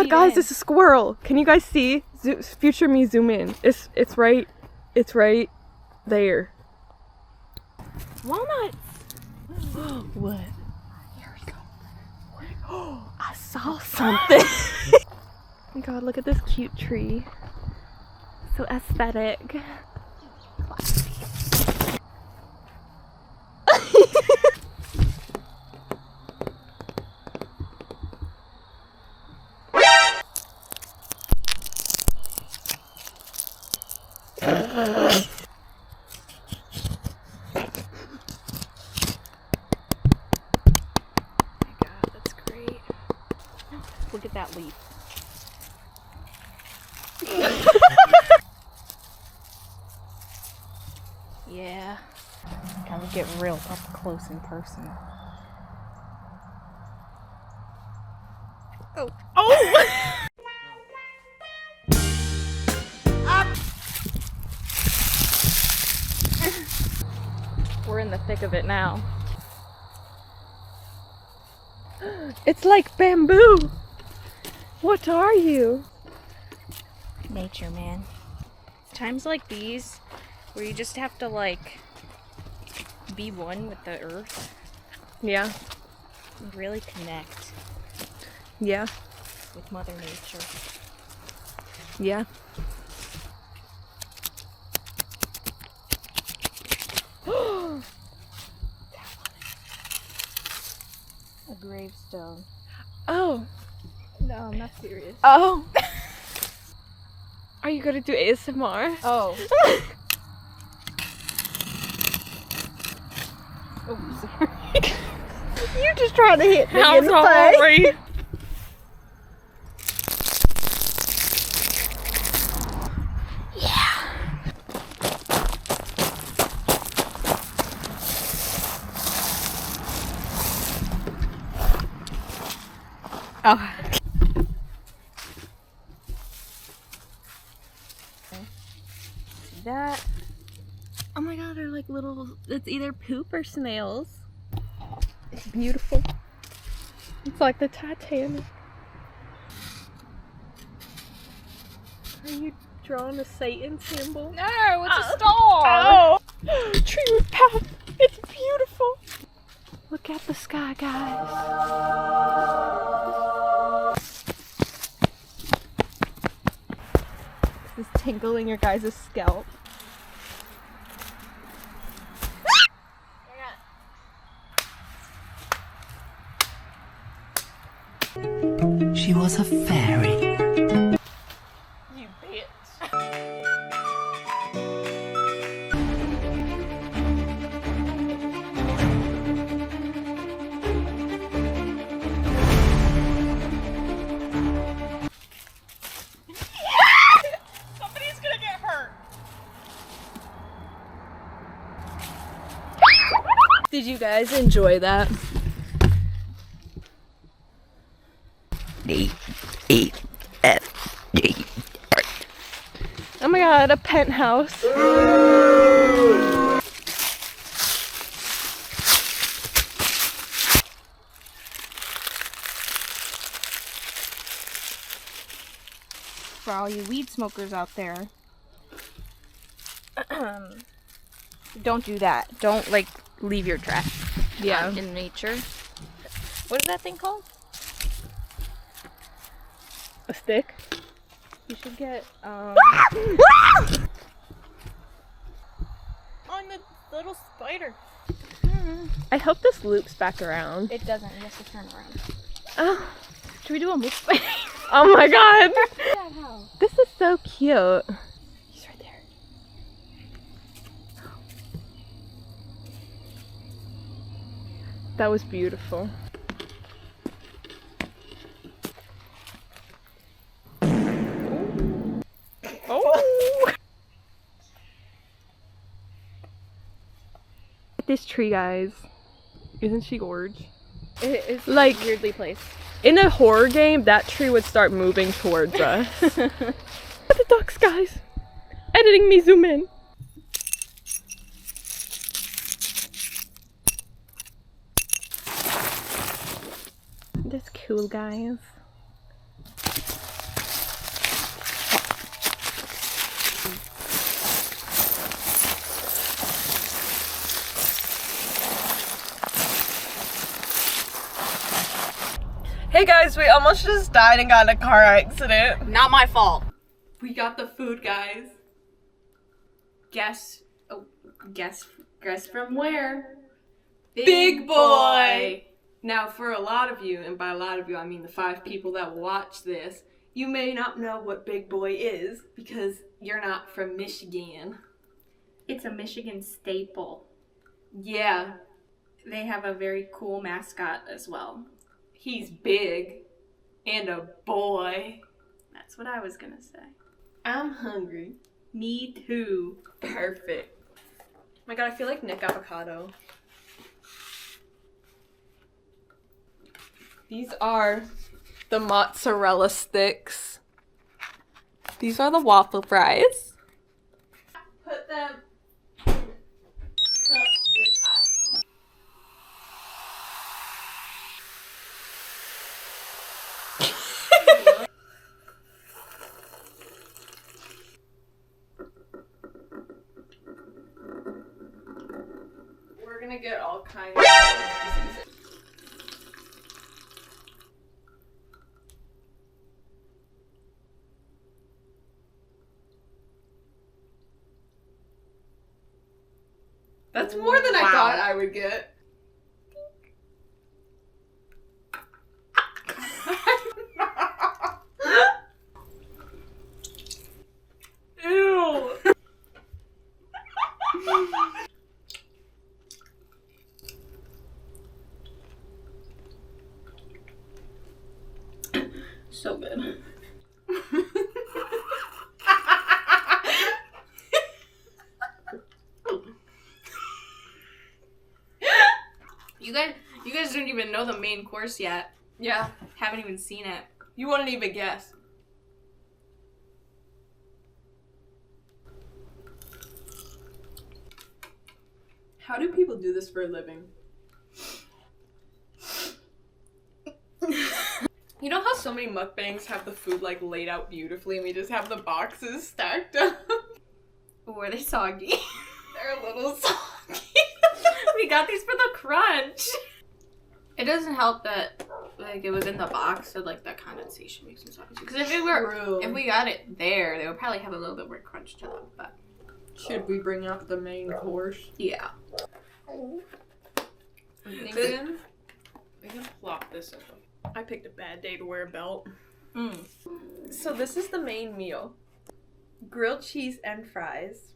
guys, it's a squirrel. Can you guys see? Future me, zoom in. It's right there. Walnuts. What? Oh, I saw something. Oh my god, look at this cute tree. So aesthetic. Look at that leaf. Yeah. Gotta get real up close in person. Oh. Oh! We're in the thick of it now. It's like bamboo. What are you? Nature, man. Times like these, where you just have to, like, be one with the earth. Yeah. And really connect. Yeah. With Mother Nature. Yeah. A gravestone. Oh. No, I'm not serious. Oh. Are you gonna do ASMR? Oh. Oh, sorry. You just trying to hit me I'm in the face. sorry. Oh. That. Oh my god, they're like little. It's either poop or snails. It's beautiful. It's like the Titanic. Are you drawing a Satan symbol? No, it's a star. Oh! Tree path. It's beautiful. Look at the sky, guys. This is tingling your guys' scalp. She was a fairy. You bitch. Somebody's gonna get hurt. Did you guys enjoy that? Oh my god, a penthouse. For all you weed smokers out there, don't do that. Don't, like, leave your trash in nature. What is that thing called? A stick? You should get, on the little spider. I hope this loops back around. It doesn't. You have to turn around. Oh, Should we do a mukbang? oh my god. Yeah, how? This is so cute. He's right there. That was beautiful. Oh. This tree, guys. Isn't she gorgeous? It is Like- weirdly placed. In a horror game, that tree would start moving towards us. Look at the ducks, guys. Editing me, zoom in. That's cool, guys. Hey guys, we almost just died and got in a car accident. Not my fault. We got the food, guys. Guess from where? Big boy! Now, for a lot of you, and by a lot of you, I mean the 5 people that will watch this, you may not know what Big Boy is because you're not from Michigan. It's a Michigan staple. Yeah, They have a very cool mascot as well. he's big and a boy. That's what I was gonna say. I'm hungry. Me too. Perfect. Oh my god, I feel like Nick Avocado. These are the mozzarella sticks. These are the waffle fries. Put them in cups with ice. We're gonna get all kinds of diseases. That's more than I Wow. thought I would get. Ew. So good. You guys don't even know the main course yet. Yeah, Haven't even seen it. you wouldn't even guess. How do people do this for a living? You know how so many mukbangs have the food like laid out beautifully and we just have the boxes stacked up? Or are they soggy? They're a little soggy. We got these for the crunch. It doesn't help that like it was in the box, so like that condensation makes them soggy. Because if we got it there, they would probably have a little bit more crunch to them. But Should we bring up the main course? yeah. I'm thinking we can plop this up. I picked a bad day to wear a belt. So this is the main meal. Grilled cheese and fries.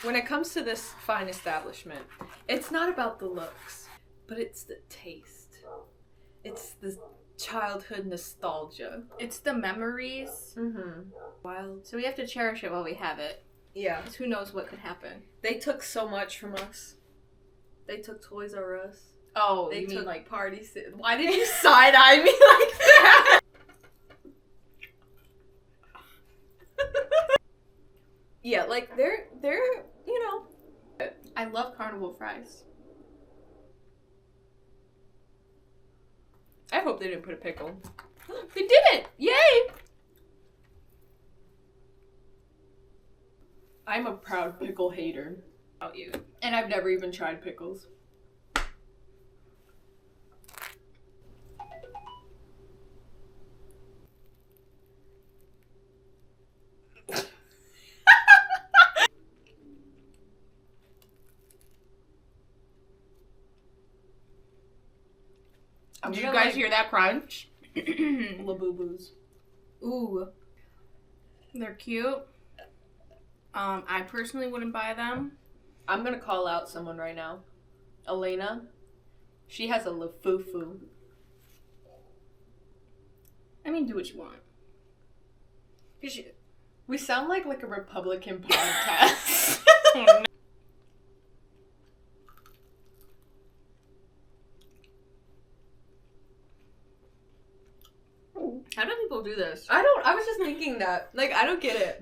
When it comes to this fine establishment, it's not about the looks, but it's the taste. It's the childhood nostalgia. It's the memories. Mm-hmm. Wild. So we have to cherish it while we have it. Yeah. 'Cause who knows what could happen. They took so much from us. They took Toys R Us. Oh, They you took mean like party sit. Why did you side eye me like that? Yeah, like they're you know. I love carnival fries. I hope they didn't put a pickle. They didn't! Yay! I'm a proud pickle hater. Oh, you. And I've never even tried pickles. Did you guys hear that crunch? Labubu's. Ooh. They're cute. I personally wouldn't buy them. I'm gonna call out someone right now. Elena. She has a lafufu. I mean, do what you want. We sound like a Republican podcast. How do people do this? I was just thinking that. Like, I don't get it.